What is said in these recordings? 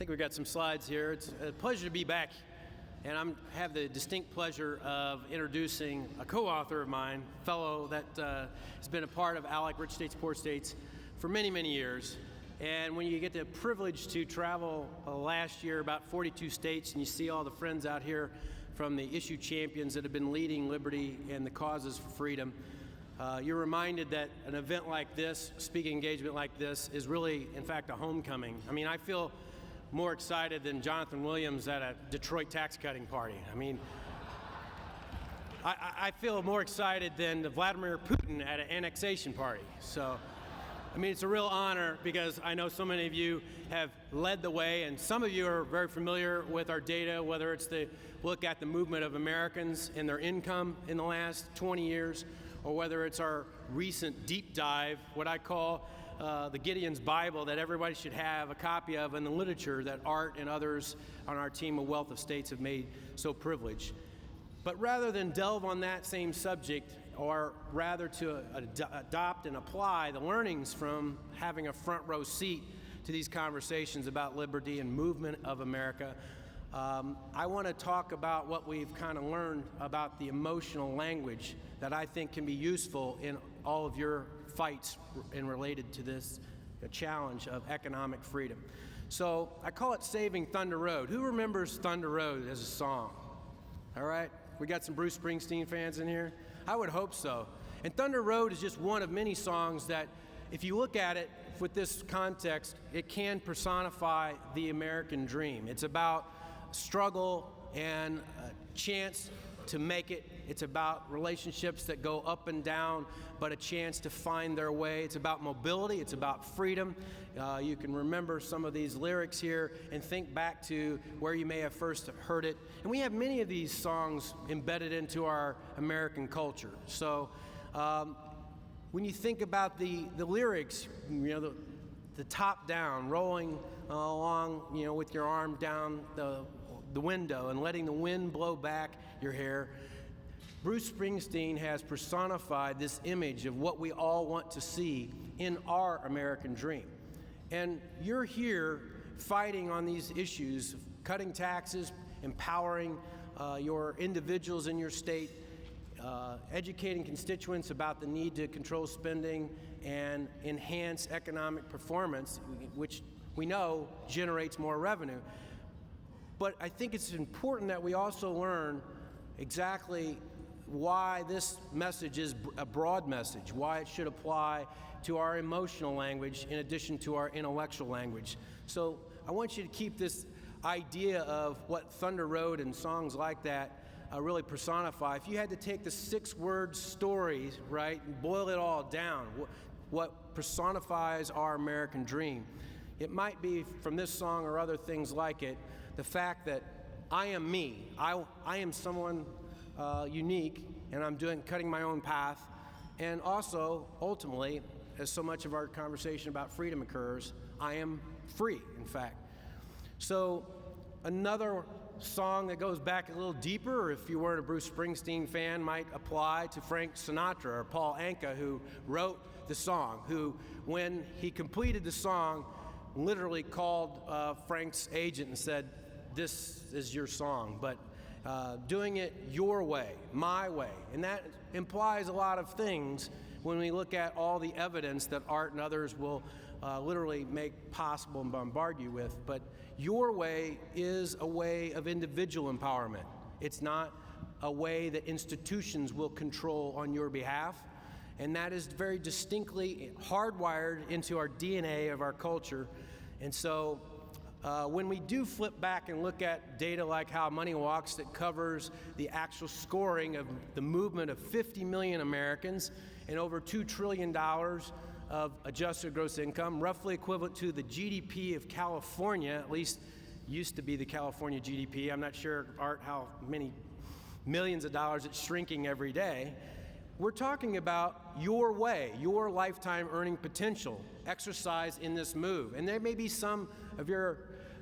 think we've got some slides here. It's a pleasure to be back, and I have the distinct pleasure of introducing a co-author of mine, fellow that has been a part of ALEC, Rich States, Poor States, for many, many years. And when you get the privilege to travel last year about 42 states, and you see all the friends out here from the issue champions that have been leading liberty and the causes for freedom, you're reminded that an event like this, speaking engagement like this, is really, in fact, a homecoming. I mean, I feel more excited than Jonathan Williams at a Detroit tax cutting party. I mean, I feel more excited than Vladimir Putin at an annexation party. So, I mean, it's a real honor because I know so many of you have led the way, and some of you are very familiar with our data, whether it's the look at the movement of Americans and their income in the last 20 years, or whether it's our recent deep dive, what I call the Gideon's Bible that everybody should have a copy of, in the literature that Art and others on our team of Wealth of States have made so privileged. But rather than delve on that same subject, or rather to adopt and apply the learnings from having a front row seat to these conversations about liberty and movement of America, I want to talk about what we've kind of learned about the emotional language that I think can be useful in all of your fights and related to this challenge of economic freedom. So I call it Saving Thunder Road. Who remembers Thunder Road as a song? All right, we got some Bruce Springsteen fans in here? I would hope so. And Thunder Road is just one of many songs that, if you look at it with this context, it can personify the American dream. It's about struggle and a chance to make it. It's about relationships that go up and down, but a chance to find their way. It's about mobility. It's about freedom. You can remember some of these lyrics here and think back to where you may have first heard it. And we have many of these songs embedded into our American culture. So when you think about the lyrics, you know, the top down, rolling along, you know, with your arm down the window and letting the wind blow back your hair. Bruce Springsteen has personified this image of what we all want to see in our American dream. And you're here fighting on these issues, cutting taxes, empowering your individuals in your state, educating constituents about the need to control spending and enhance economic performance, which we know generates more revenue. But I think it's important that we also learn exactly why this message is a broad message, why it should apply to our emotional language in addition to our intellectual language. So I want you to keep this idea of what Thunder Road and songs like that really personify. If you had to take the 6-word story, right, and boil it all down, what personifies our American dream, it might be, from this song or other things like it, the fact that I am me. I am someone unique, and I'm cutting my own path. And also, ultimately, as so much of our conversation about freedom occurs, I am free, in fact. So another song that goes back a little deeper, if you weren't a Bruce Springsteen fan, might apply to Frank Sinatra or Paul Anka, who wrote the song, who, when he completed the song, literally called Frank's agent and said, "This is your song, but doing it your way, my way." And that implies a lot of things when we look at all the evidence that Art and others will literally make possible and bombard you with. But your way is a way of individual empowerment. It's not a way that institutions will control on your behalf. And that is very distinctly hardwired into our DNA of our culture. And so when we do flip back and look at data like How Money Walks that covers the actual scoring of the movement of 50 million Americans and over $2 trillion of adjusted gross income, roughly equivalent to the GDP of California, at least used to be the California GDP. I'm not sure, Art, how many millions of dollars it's shrinking every day. We're talking about your way, your lifetime earning potential exercised in this move. And there may be some of your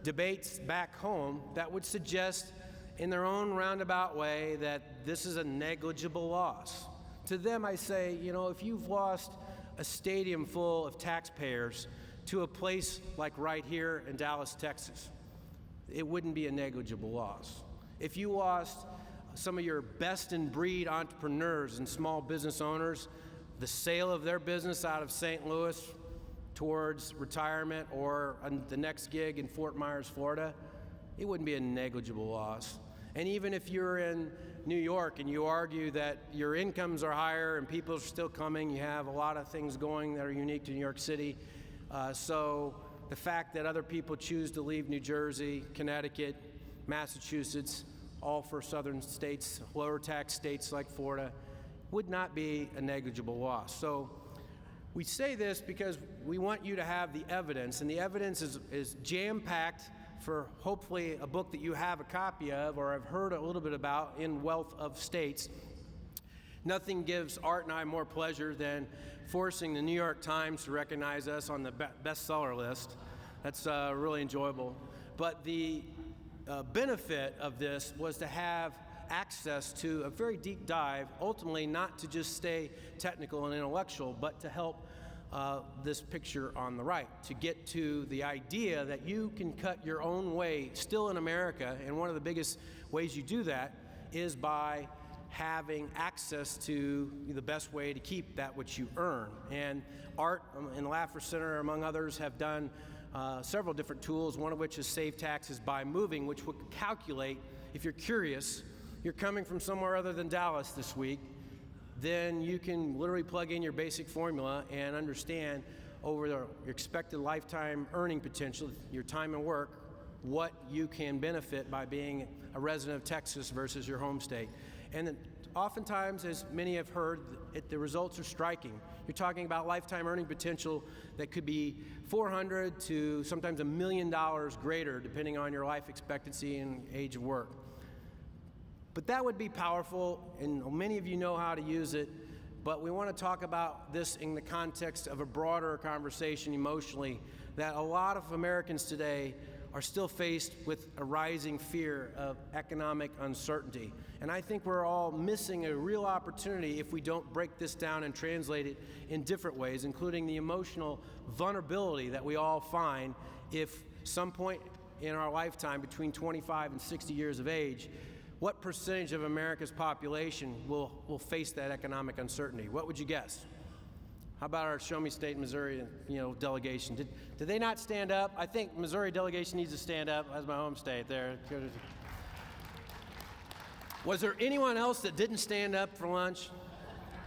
debates back home that would suggest in their own roundabout way that this is a negligible loss. To them, I say, you know, if you've lost a stadium full of taxpayers to a place like right here in Dallas, Texas, it wouldn't be a negligible loss. If you lost some of your best-in-breed entrepreneurs and small business owners, the sale of their business out of St. Louis towards retirement or the next gig in Fort Myers, Florida, it wouldn't be a negligible loss. And even if you're in New York and you argue that your incomes are higher and people are still coming, you have a lot of things going that are unique to New York City. So the fact that other people choose to leave New Jersey, Connecticut, Massachusetts, all for southern states, lower tax states like Florida, would not be a negligible loss. So we say this because we want you to have the evidence, and the evidence is jam-packed for hopefully a book that you have a copy of or have heard a little bit about in Wealth of States. Nothing gives Art and I more pleasure than forcing the New York Times to recognize us on the bestseller list. That's really enjoyable. But the benefit of this was to have access to a very deep dive, ultimately not to just stay technical and intellectual, but to help this picture on the right, to get to the idea that you can cut your own way still in America, and one of the biggest ways you do that is by having access to the best way to keep that which you earn. And Art and the Laffer Center, among others, have done several different tools, one of which is Save Taxes by Moving, which will calculate, if you're curious, you're coming from somewhere other than Dallas this week, then you can literally plug in your basic formula and understand over your expected lifetime earning potential, your time and work, what you can benefit by being a resident of Texas versus your home state. And then oftentimes, as many have heard, the results are striking. You're talking about lifetime earning potential that could be $400,000 to sometimes $1 million greater, depending on your life expectancy and age of work. But that would be powerful, and many of you know how to use it, but we want to talk about this in the context of a broader conversation emotionally, that a lot of Americans today are still faced with a rising fear of economic uncertainty. And I think we're all missing a real opportunity if we don't break this down and translate it in different ways, including the emotional vulnerability that we all find if some point in our lifetime between 25 and 60 years of age, what percentage of America's population will face that economic uncertainty? What would you guess? How about our Show Me State, Missouri, delegation? Did they not stand up? I think Missouri delegation needs to stand up as my home state there. Was there anyone else that didn't stand up for lunch?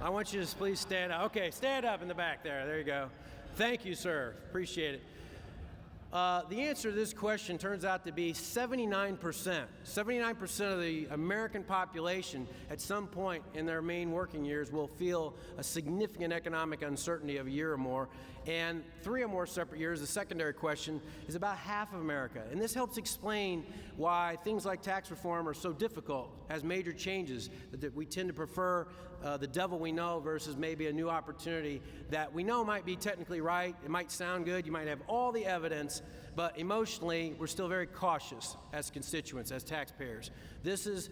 I want you to please stand up. Okay, stand up in the back there. There you go. Thank you, sir. Appreciate it. The answer to this question turns out to be 79%. 79% of the American population at some point in their main working years will feel a significant economic uncertainty of a year or more. And 3 or more separate years, the secondary question, is about half of America. And this helps explain why things like tax reform are so difficult, has major changes, that we tend to prefer the devil we know versus maybe a new opportunity that we know might be technically right, it might sound good, you might have all the evidence, but emotionally, we're still very cautious as constituents, as taxpayers. This is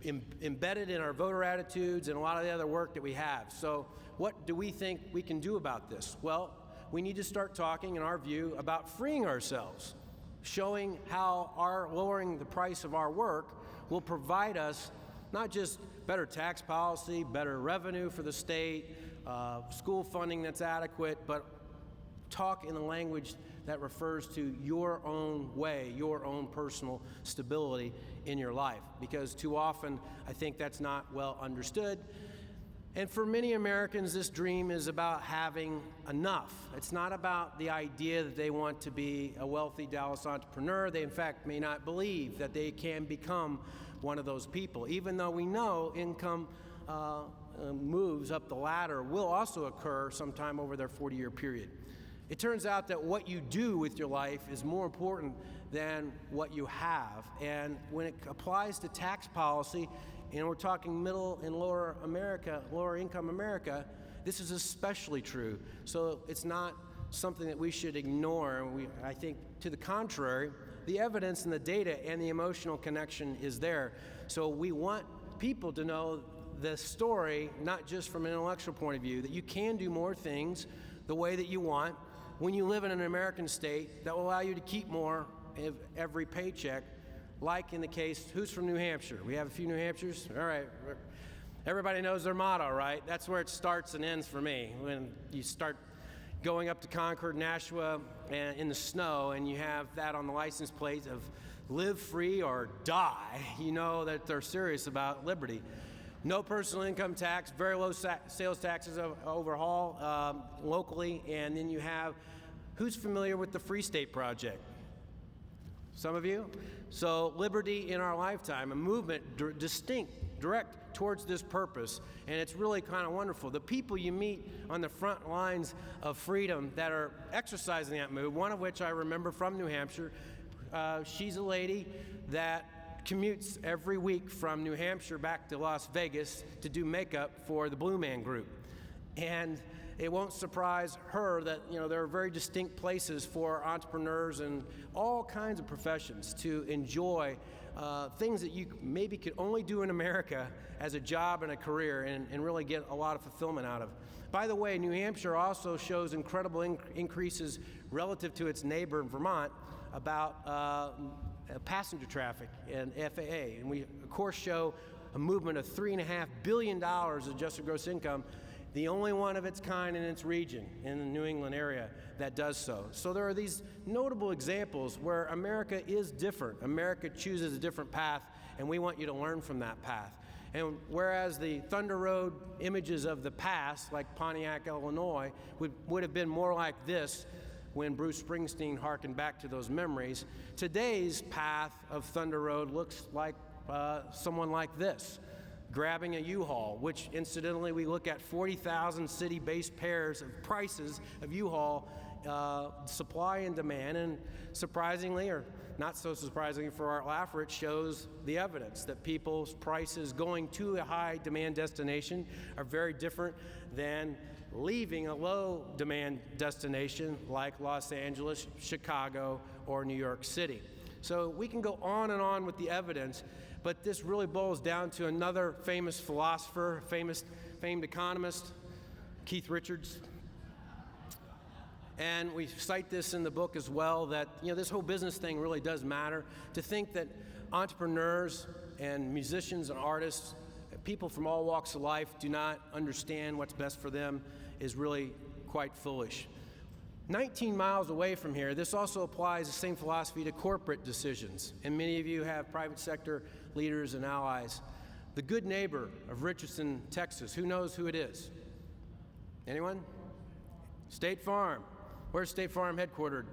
embedded in our voter attitudes and a lot of the other work that we have. So what do we think we can do about this? Well, we need to start talking, in our view, about freeing ourselves, showing how our lowering the price of our work will provide us not just better tax policy, better revenue for the state, school funding that's adequate, but talk in a language that refers to your own way, your own personal stability in your life. Because too often, I think that's not well understood. And for many Americans, this dream is about having enough. It's not about the idea that they want to be a wealthy Dallas entrepreneur. They, in fact, may not believe that they can become one of those people, even though we know income moves up the ladder will also occur sometime over their 40-year period. It turns out that what you do with your life is more important than what you have. And when it applies to tax policy, and we're talking middle and lower America, lower income America, this is especially true. So it's not something that we should ignore. I think to the contrary, the evidence and the data and the emotional connection is there. So we want people to know the story, not just from an intellectual point of view, that you can do more things the way that you want when you live in an American state that will allow you to keep more every paycheck, like in the case, who's from New Hampshire? We have a few New Hampshires? All right. Everybody knows their motto, right? That's where it starts and ends for me. When you start going up to Concord, Nashua, and in the snow, and you have that on the license plate of live free or die, you know that they're serious about liberty. No personal income tax, very low sales taxes overhaul locally, and then you have, who's familiar with the Free State Project? Some of you? So liberty in our lifetime, a movement direct towards this purpose, and it's really kind of wonderful. The people you meet on the front lines of freedom that are exercising that move, one of which I remember from New Hampshire, she's a lady that commutes every week from New Hampshire back to Las Vegas to do makeup for the Blue Man Group. And it won't surprise her that, you know, there are very distinct places for entrepreneurs and all kinds of professions to enjoy things that you maybe could only do in America as a job and a career and really get a lot of fulfillment out of. By the way, New Hampshire also shows incredible increases relative to its neighbor in Vermont about passenger traffic and FAA. And we, of course, show a movement of $3.5 billion of adjusted gross income, the only one of its kind in its region, in the New England area, that does so. So there are these notable examples where America is different. America chooses a different path, and we want you to learn from that path. And whereas the Thunder Road images of the past, like Pontiac, Illinois, would have been more like this when Bruce Springsteen harkened back to those memories, today's path of Thunder Road looks like someone like this, grabbing a U-Haul, which incidentally we look at 40,000 city-based pairs of prices of U-Haul, supply and demand, and surprisingly, or not so surprisingly for Art Laffer, it shows the evidence that people's prices going to a high demand destination are very different than leaving a low demand destination like Los Angeles, Chicago, or New York City. So we can go on and on with the evidence, but this really boils down to another famous philosopher, famed economist, Keith Richards. And we cite this in the book as well, that, you know, this whole business thing really does matter. To think that entrepreneurs and musicians and artists, people from all walks of life, do not understand what's best for them is really quite foolish. 19 miles away from here, this also applies the same philosophy to corporate decisions. And many of you have private sector leaders and allies. The Good Neighbor of Richardson, Texas, who knows who it is? Anyone? State Farm. Where's State Farm headquartered?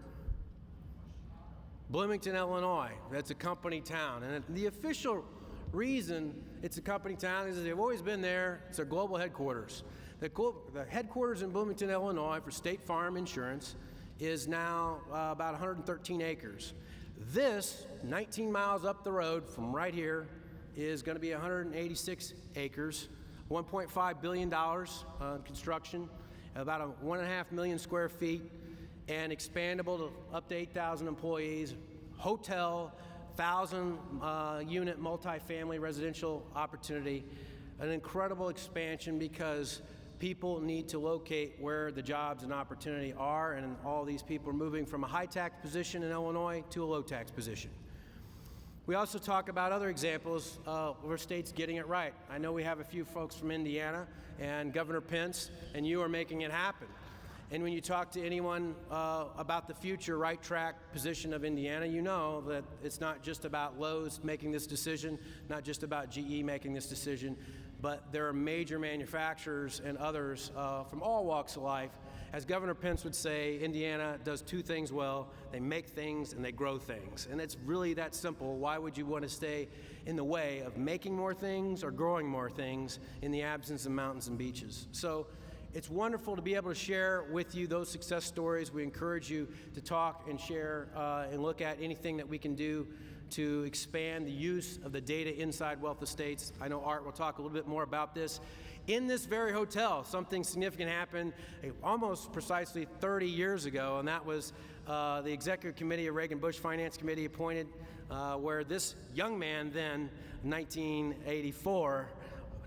Bloomington, Illinois. That's a company town. And the official reason it's a company town is that they've always been there. It's their global headquarters. The headquarters in Bloomington, Illinois for State Farm Insurance is now about 113 acres. This, 19 miles up the road from right here, is going to be 186 acres, $1.5 billion construction, about 1.5 million square feet, and expandable to up to 8,000 employees, hotel, 1,000-unit multifamily residential opportunity, an incredible expansion because people need to locate where the jobs and opportunity are, and all these people are moving from a high-tax position in Illinois to a low-tax position. We also talk about other examples where states getting it right. I know we have a few folks from Indiana and Governor Pence, and you are making it happen. And when you talk to anyone about the future right track position of Indiana, you know that it's not just about Lowe's making this decision, not just about GE making this decision, but there are major manufacturers and others from all walks of life. As Governor Pence would say, Indiana does two things well: they make things and they grow things. And it's really that simple. Why would you want to stay in the way of making more things or growing more things in the absence of mountains and beaches? So it's wonderful to be able to share with you those success stories. We encourage you to talk and share and look at anything that we can do to expand the use of the data inside Wealth Estates. I know Art will talk a little bit more about this. In this very hotel, something significant happened almost precisely 30 years ago, and that was the Executive Committee of Reagan-Bush Finance Committee appointed, where this young man then, 1984,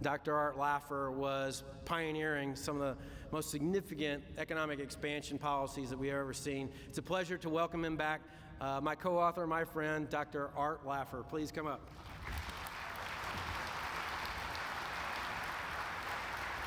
Dr. Art Laffer, was pioneering some of the most significant economic expansion policies that we have ever seen. It's a pleasure to welcome him back my co-author, my friend, Dr. Art Laffer. Please come up.